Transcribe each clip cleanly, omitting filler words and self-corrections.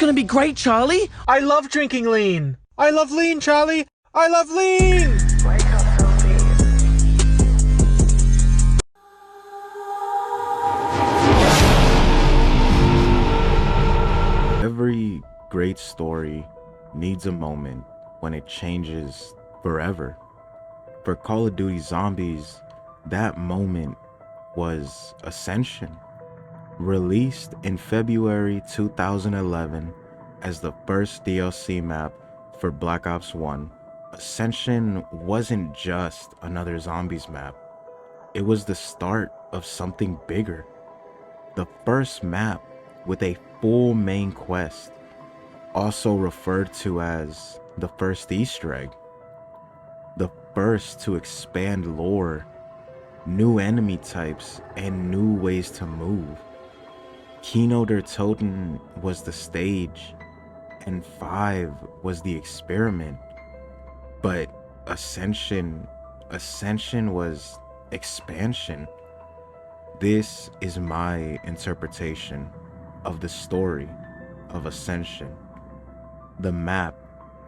gonna be great, Charlie. I love drinking lean. I love lean, Charlie. I love lean. Every great story needs a moment when it changes forever. For Call of Duty Zombies, that moment was Ascension. Released in February 2011 as the first DLC map for Black Ops 1, Ascension wasn't just another zombies map. It was the start of something bigger. The first map with a full main quest, also referred to as the first Easter egg. The first to expand lore, new enemy types, and new ways to move. Kino der Toten was the stage, and 5 was the experiment. But Ascension was expansion. This is my interpretation of the story of Ascension, the map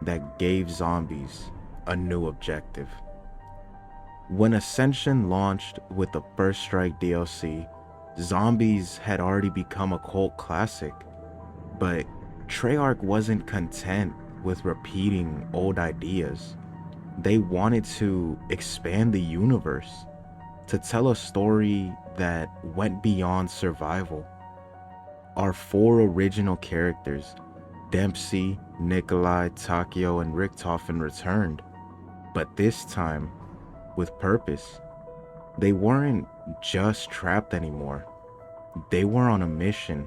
that gave zombies a new objective. When Ascension launched with the First Strike DLC, zombies had already become a cult classic, but Treyarch wasn't content with repeating old ideas. They wanted to expand the universe, to tell a story that went beyond survival. Our 4 original characters, Dempsey, Nikolai, Takeo, and Richtofen, returned, but this time with purpose. They weren't just trapped anymore. They were on a mission,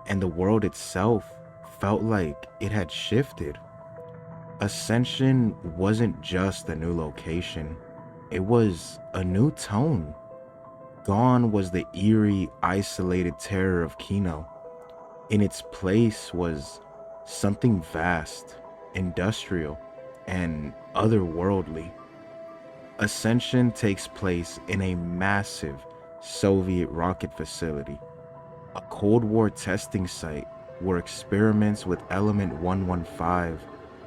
and the world itself felt like it had shifted. Ascension wasn't just a new location, it was a new tone. Gone was the eerie, isolated terror of Kino. In its place was something vast, industrial, and otherworldly. Ascension takes place in a massive Soviet rocket facility, a Cold War testing site where experiments with Element 115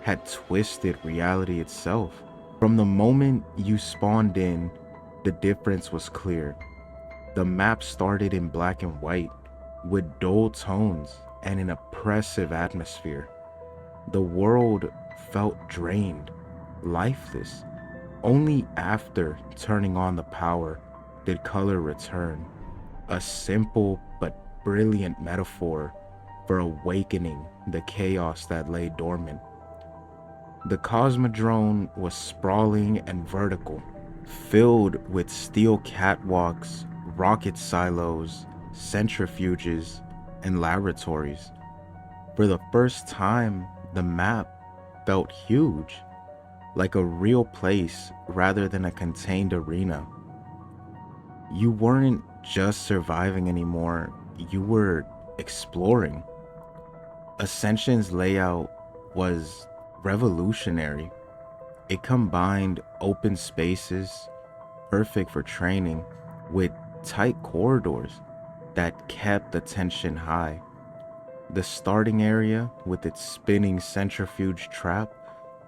had twisted reality itself. From the moment you spawned in, the difference was clear. The map started in black and white, with dull tones and an oppressive atmosphere. The world felt drained, lifeless. Only after turning on the power did color return, a simple but brilliant metaphor for awakening the chaos that lay dormant. The Cosmodrome was sprawling and vertical, filled with steel catwalks, rocket silos, centrifuges, and laboratories. For the first time, the map felt huge, like a real place rather than a contained arena. You weren't just surviving anymore, you were exploring. Ascension's layout was revolutionary. It combined open spaces, perfect for training, with tight corridors that kept the tension high. The starting area, with its spinning centrifuge trap,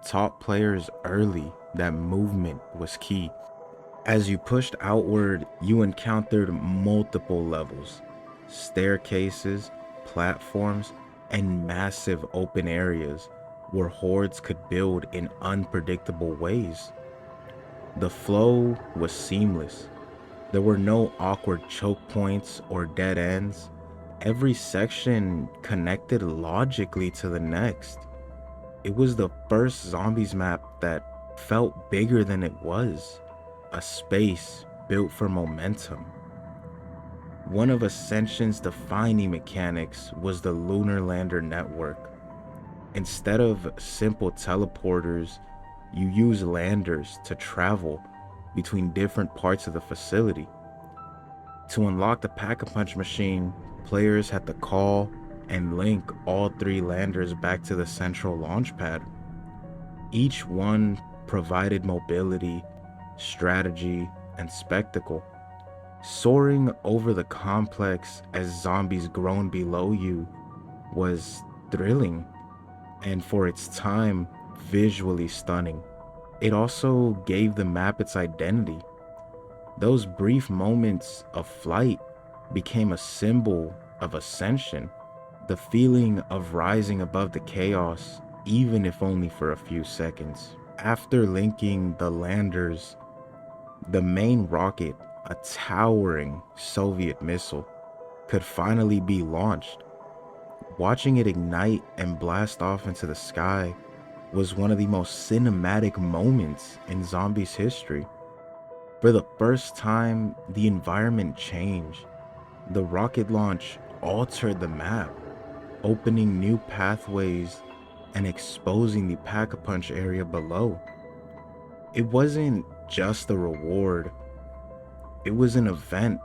taught players early that movement was key. As you pushed outward, you encountered multiple levels, staircases, platforms, and massive open areas where hordes could build in unpredictable ways. The flow was seamless. There were no awkward choke points or dead ends. Every section connected logically to the next. It was the first zombies map that felt bigger than it was, a space built for momentum. One of Ascension's defining mechanics was the Lunar Lander network. Instead of simple teleporters, you use landers to travel between different parts of the facility. To unlock the Pack-a-Punch machine, players had to call and link all 3 landers back to the central launch pad. Each one provided mobility, strategy, and spectacle. Soaring over the complex as zombies groaned below you was thrilling, and for its time, visually stunning. It also gave the map its identity. Those brief moments of flight became a symbol of ascension, the feeling of rising above the chaos, even if only for a few seconds. After linking the landers, the main rocket, a towering Soviet missile, could finally be launched. Watching it ignite and blast off into the sky was one of the most cinematic moments in Zombies history. For the first time, the environment changed. The rocket launch altered the map, opening new pathways and exposing the Pack-a-Punch area below. It wasn't just a reward, it was an event,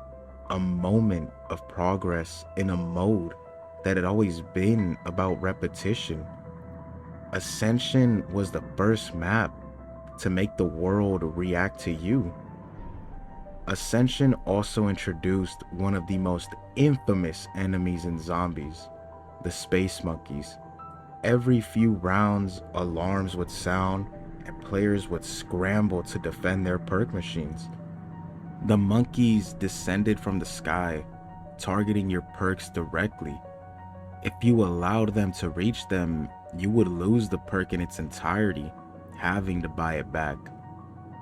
a moment of progress in a mode that had always been about repetition. Ascension was the first map to make the world react to you. Ascension also introduced one of the most infamous enemies in Zombies, the Space Monkeys. Every few rounds, alarms would sound and players would scramble to defend their perk machines. The monkeys descended from the sky, targeting your perks directly. If you allowed them to reach them, you would lose the perk in its entirety, having to buy it back.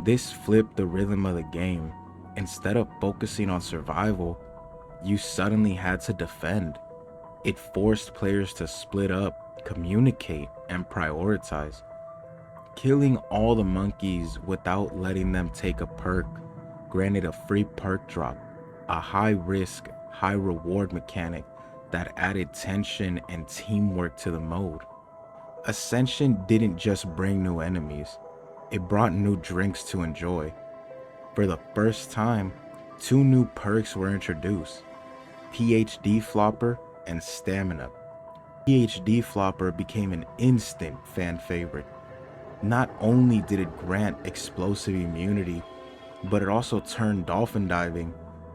This flipped the rhythm of the game. Instead of focusing on survival, you suddenly had to defend. It forced players to split up, communicate, and prioritize. Killing all the monkeys without letting them take a perk granted a free perk drop, a high risk, high reward mechanic that added tension and teamwork to the mode. Ascension didn't just bring new enemies, it brought new drinks to enjoy. For the first time, two new perks were introduced, PhD Flopper and Stamina. PhD Flopper became an instant fan favorite. Not only did it grant explosive immunity, but it also turned dolphin diving,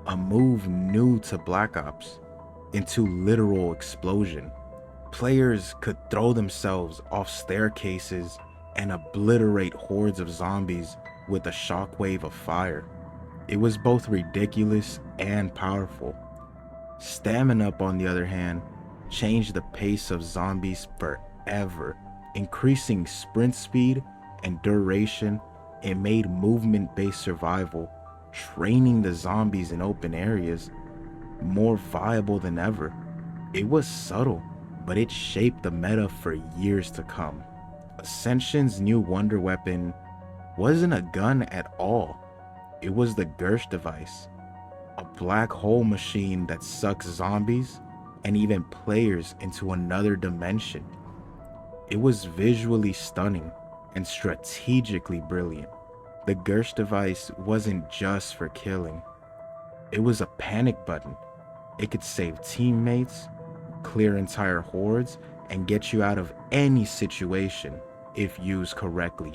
a move new to Black Ops, into literal explosion. Players could throw themselves off staircases and obliterate hordes of zombies with a shockwave of fire. It was both ridiculous and powerful. Stamina Up, on the other hand, changed the pace of zombies forever. Increasing sprint speed and duration, it made movement-based survival, training the zombies in open areas, more viable than ever. It was subtle, but it shaped the meta for years to come. Ascension's new wonder weapon wasn't a gun at all. It was the Gersh device, a black hole machine that sucks zombies and even players into another dimension. It was visually stunning and strategically brilliant. The Gersh device wasn't just for killing. It was a panic button. It could save teammates, clear entire hordes, and get you out of any situation if used correctly.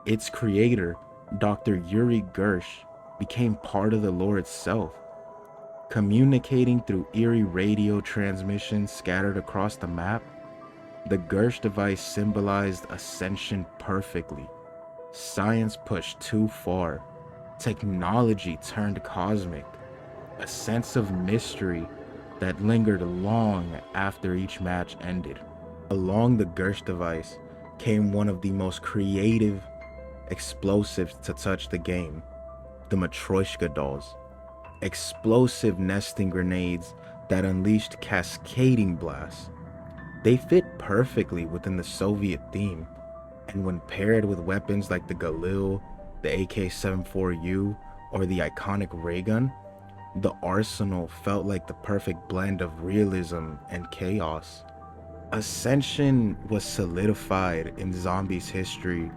Its creator, Dr. Yuri Gersh, became part of the lore itself, communicating through eerie radio transmissions scattered across the map. The Gersh device symbolized ascension perfectly. Science pushed too far. Technology turned cosmic. A sense of mystery that lingered long after each match ended. Along the Gersh device came one of the most creative explosives to touch the game, the Matryoshka dolls. Explosive nesting grenades that unleashed cascading blasts. They fit perfectly within the Soviet theme, and when paired with weapons like the Galil, the AK-74U, or the iconic ray gun, the arsenal felt like the perfect blend of realism and chaos. Ascension was solidified in Zombies history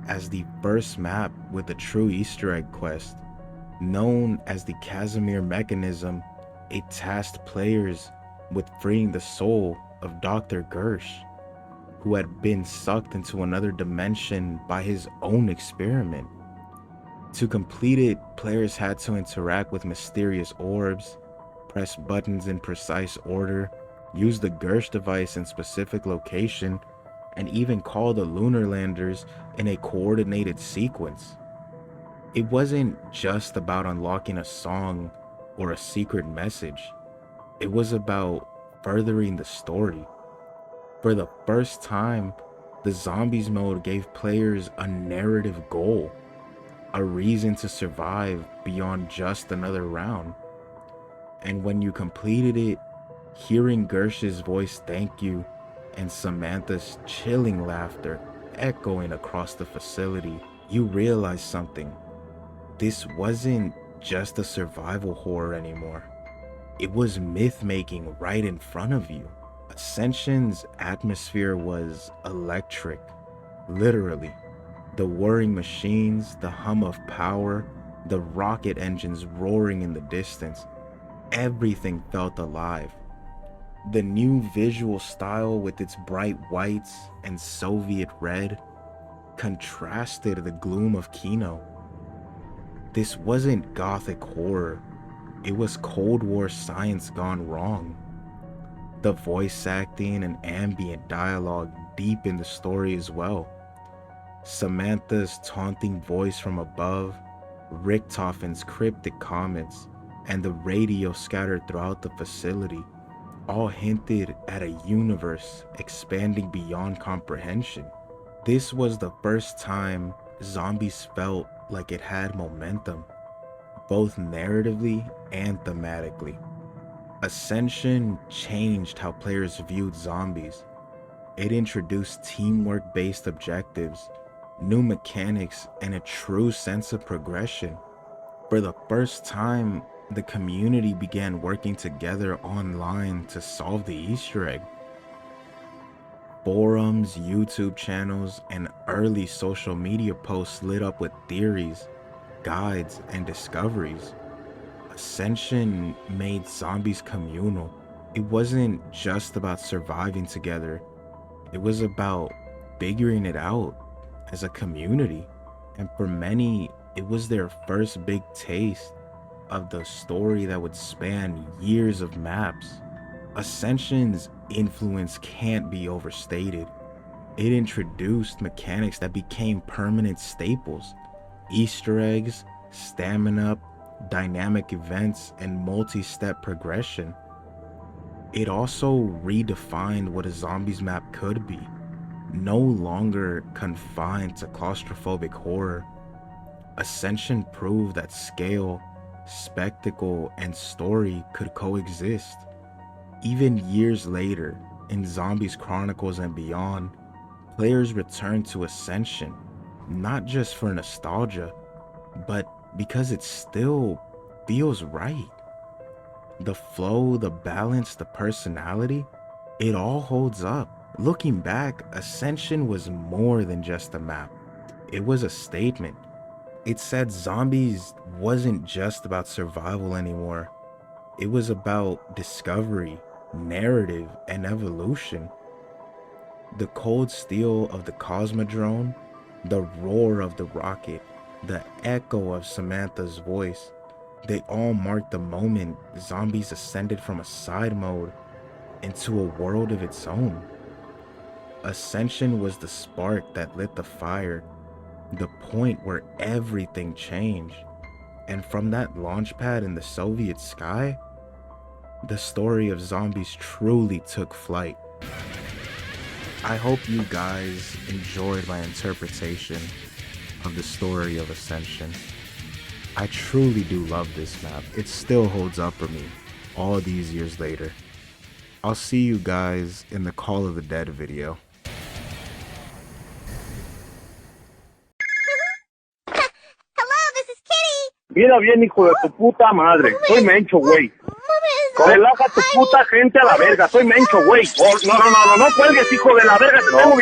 as the first map with a true Easter egg quest. Known as the Casimir mechanism, it tasked players with freeing the soul of Dr. Gersh, who had been sucked into another dimension by his own experiment. To complete it, players had to interact with mysterious orbs, press buttons in precise order, use the Gersh device in specific location, and even call the lunar landers in a coordinated sequence. It wasn't just about unlocking a song or a secret message. It was about furthering the story. For the first time, the Zombies mode gave players a narrative goal, a reason to survive beyond just another round. And when you completed it, hearing Gersh's voice thank you and Samantha's chilling laughter echoing across the facility, you realize something. This wasn't just a survival horror anymore. It was myth-making right in front of you. Ascension's atmosphere was electric, literally. The whirring machines, the hum of power, the rocket engines roaring in the distance. Everything felt alive. The new visual style with its bright whites and Soviet red contrasted the gloom of Kino. This wasn't gothic horror, it was Cold War science gone wrong. The voice acting and ambient dialogue deepened the story as well. Samantha's taunting voice from above, Richtofen's cryptic comments, and the radio scattered throughout the facility all hinted at a universe expanding beyond comprehension. This was the first time Zombies felt like it had momentum, both narratively and thematically. Ascension changed how players viewed zombies. It introduced teamwork-based objectives, new mechanics, and a true sense of progression. For the first time, the community began working together online to solve the Easter egg. Forums, YouTube channels, and early social media posts lit up with theories, guides, and discoveries. Ascension made zombies communal. It wasn't just about surviving together. It was about figuring it out as a community. And for many, it was their first big taste of the story that would span years of maps. Ascension's influence can't be overstated. It introduced mechanics that became permanent staples: Easter eggs, stamina, dynamic events, and multi-step progression. It also redefined what a zombies map could be, no longer confined to claustrophobic horror. Ascension proved that scale, spectacle, and story could coexist. Even years later, in Zombies Chronicles and beyond, players return to Ascension, not just for nostalgia, but because it still feels right. The flow, the balance, the personality, it all holds up. Looking back, Ascension was more than just a map. It was a statement. It said Zombies wasn't just about survival anymore. It was about discovery, narrative, and evolution. The cold steel of the Cosmodrome, the roar of the rocket, the echo of Samantha's voice, they all marked the moment Zombies ascended from a side mode into a world of its own. Ascension was the spark that lit the fire, the point where everything changed. And from that launch pad in the Soviet sky, the story of Zombies truly took flight. I hope you guys enjoyed my interpretation of the story of Ascension. I truly do love this map. It still holds up for me all these years later. I'll see you guys in the Call of the Dead video. Mira bien, hijo de tu puta madre. Soy Mencho, güey. Relaja tu puta gente a la verga. Soy Mencho, güey. No cuelgues, hijo de la verga. Te tengo